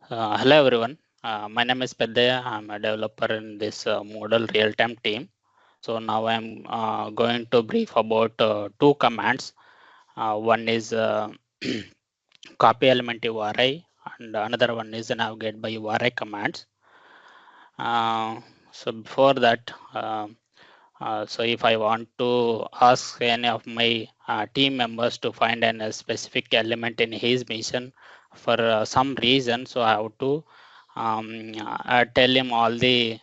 Hello everyone. My name is Peddaya. I'm a developer in this model real-time team. So now I'm going to brief about two commands. One is copy element URI and another one is navigate by URI commands. So before that, so if I want to ask any of my team members to find a specific element in his mission for some reason, so I have to tell him all the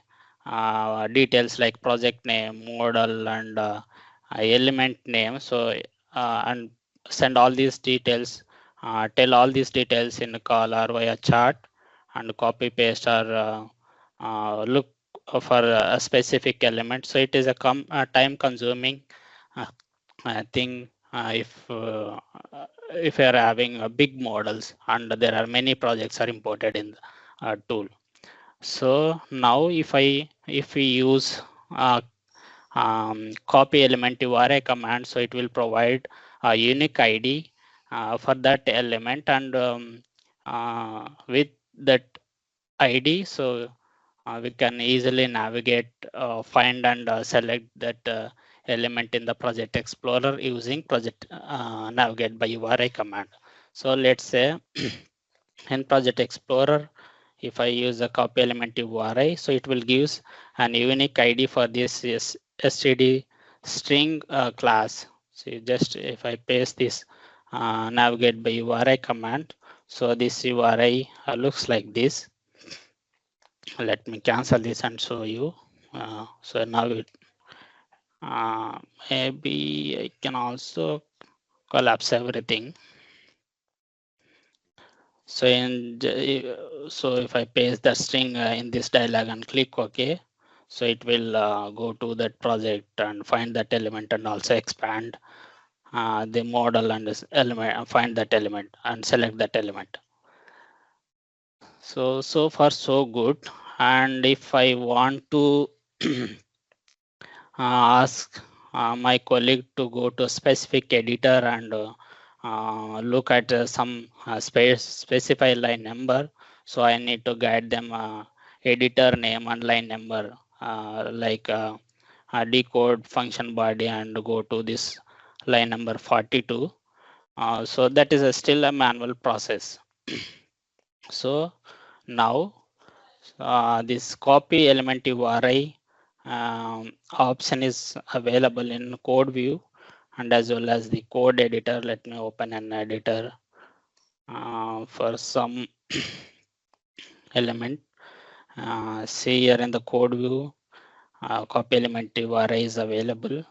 details like project name, model, and element name. So and send all these details, tell all these details in a call or via chat, and copy paste or look for a specific element. So it is a time consuming thing if you are having big models and there are many projects are imported in the tool. So now if we use copy element URI command, so it will provide a unique ID for that element, and with that ID, so we can easily navigate, find and select that element in the project explorer using project navigate by URI command. So let's say in project explorer, if I use a copy element URI, so it will gives an unique ID for this std string class. So just if I paste this navigate by URI command, so this URI looks like this. Let me cancel this and show you. So now it maybe I can also collapse everything. So so if I paste the string in this dialog and click OK, so it will go to that project and find that element and also expand the model and this element, find that element and select that element. So far so good. And if I want to ask my colleague to go to a specific editor and look at some specify line number, so I need to guide them editor name and line number, like decode function body and go to this line number 42. So that is still a manual process. So now this copy element URI option is available in code view and as well as the code editor. Let me open an editor for some element. See here in the code view, copy element URI is available,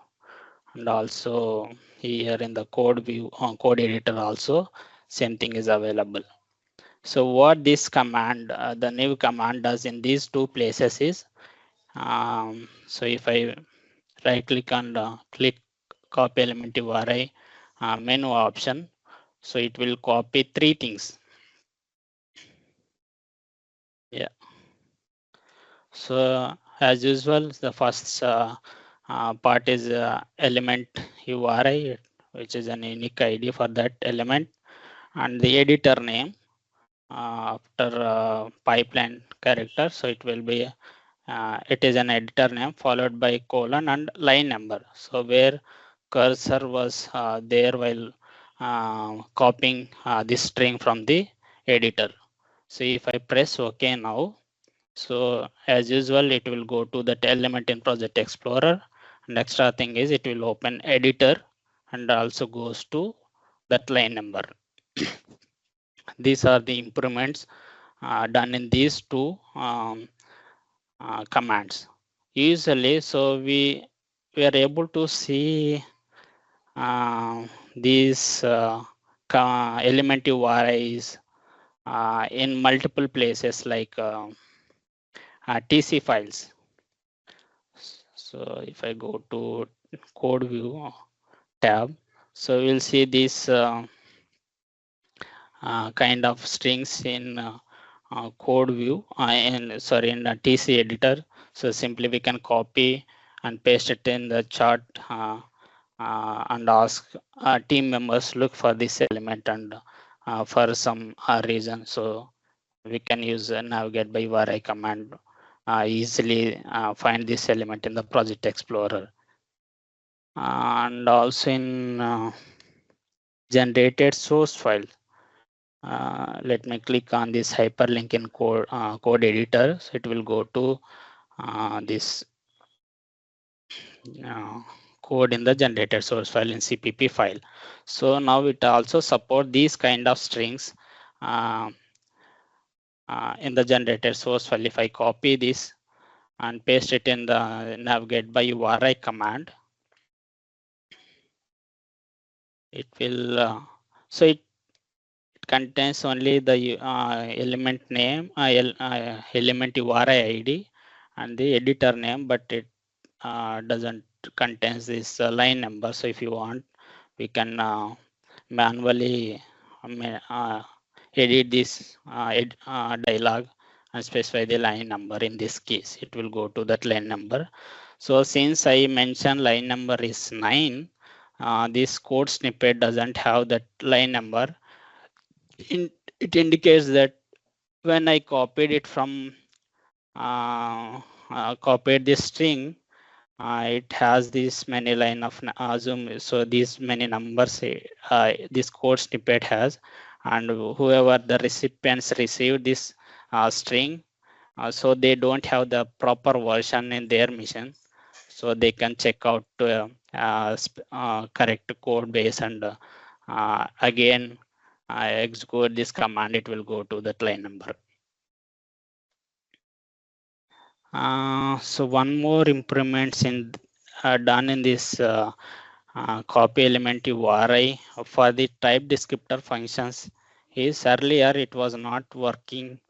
and also here in the code view, code editor also same thing is available. So what this command, the new command does in these two places is, so if I right click and click copy element URI menu option, so it will copy three things. Yeah. So as usual, the first part is element URI, which is an unique ID for that element, and the editor name after pipeline character. So it will be it is an editor name followed by colon and line number. So where cursor was there while copying this string from the editor. So if I press OK now, so as usual, it will go to that element in Project Explorer. And extra thing is it will open editor and also goes to that line number. These are the improvements done in these two commands. Usually, so we are able to see these element URIs in multiple places like TC files. So if I go to code view tab, so we'll see these kind of strings in code view in the TC editor. So simply we can copy and paste it in the chart and ask team members look for this element and for some reason. So we can use navigate by URI command, easily find this element in the project explorer. And also in generated source file, let me click on this hyperlink in code editor. So it will go to this code in the generated source file in CPP file. So now it also support these kind of strings in the generated source file. If I copy this and paste it in the navigate by URI command, it will so it contains only the element name, element URI ID and the editor name, but it doesn't contains this line number. So if you want, we can manually edit this dialog and specify the line number. In this case, it will go to that line number. So since I mentioned line number is 9, this code snippet doesn't have that line number. It indicates that when I copied it from copied this string, it has this many line of zoom. So these many numbers this code snippet has, and whoever the recipients receive this string, so they don't have the proper version in their mission, so they can check out correct code base and again execute this command. It will go to that line number. So one more improvements in done in this copy element URI for the type descriptor functions is earlier it was not working,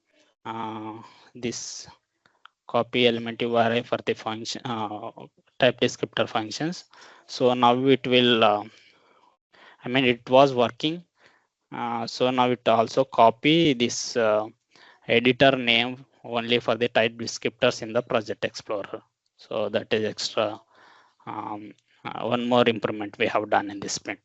this copy element URI for the function type descriptor functions. So now it will it was working. So now it also copy this editor name only for the type descriptors in the project explorer. So that is extra one more improvement we have done in this sprint.